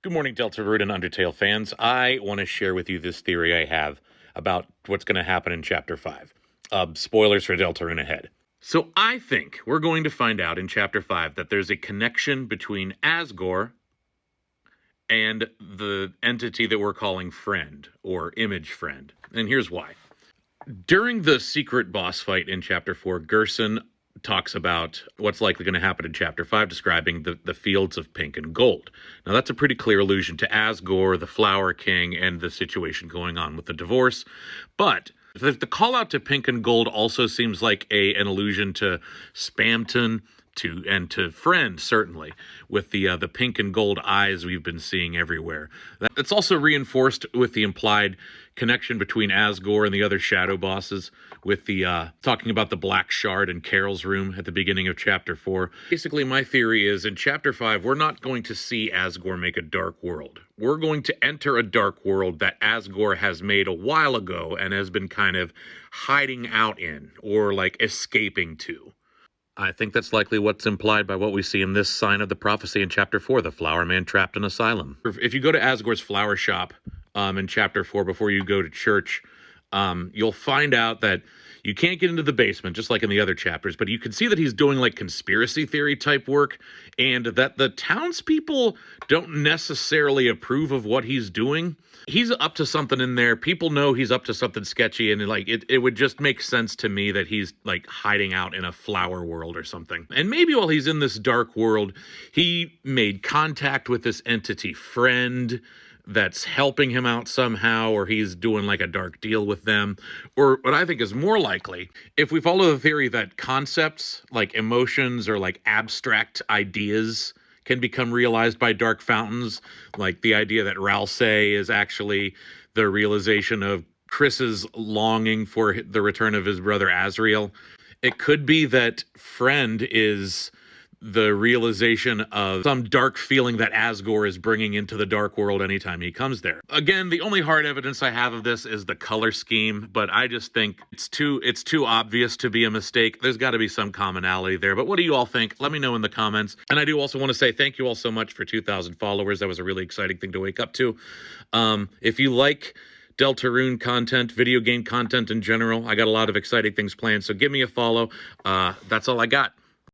Good morning, Deltarune and Undertale fans. I want to share with you this theory I have about what's going to happen in Chapter 5. Spoilers for Deltarune ahead. So I think we're going to find out in Chapter 5 that there's a connection between Asgore and the entity that we're calling Friend, or Image Friend. And here's why. During the secret boss fight in Chapter 4, Gerson talks about what's likely going to happen in Chapter 5, describing the fields of pink and gold. Now, that's a pretty clear allusion to Asgore, the Flower King, and the situation going on with the divorce. But the call out to pink and gold also seems like an allusion to Spamton, to Friend, certainly, with the pink and gold eyes we've been seeing everywhere. That's also reinforced with the implied connection between Asgore and the other shadow bosses, with the talking about the Black Shard in Carol's room at the beginning of Chapter 4. Basically, my theory is in Chapter 5, we're not going to see Asgore make a dark world. We're going to enter a dark world that Asgore has made a while ago and has been kind of hiding out in, or like escaping to. I think that's likely what's implied by what we see in this sign of the prophecy in Chapter 4, the Flower Man trapped in asylum. If you go to Asgore's flower shop in Chapter 4 before you go to church, you'll find out that you can't get into the basement, just like in the other chapters, but you can see that he's doing like conspiracy theory type work, and that the townspeople don't necessarily approve of what he's doing. He's up to something in there. People know he's up to something sketchy, and like it would just make sense to me that he's like hiding out in a flower world or something. And maybe while he's in this dark world, he made contact with this entity Friend that's helping him out somehow, or he's doing like a dark deal with them. Or what I think is more likely, if we follow the theory that concepts like emotions or like abstract ideas can become realized by dark fountains, like the idea that Ralsei is actually the realization of Chris's longing for the return of his brother Azrael. It could be that Friend is the realization of some dark feeling that Asgore is bringing into the dark world anytime he comes there. Again, the only hard evidence I have of this is the color scheme, but I just think it's too obvious to be a mistake. There's got to be some commonality there. But what do you all think? Let me know in the comments. And I do also want to say thank you all so much for 2,000 followers. That was a really exciting thing to wake up to. If you like Deltarune content, video game content in general, I got a lot of exciting things planned, so give me a follow. That's all I got.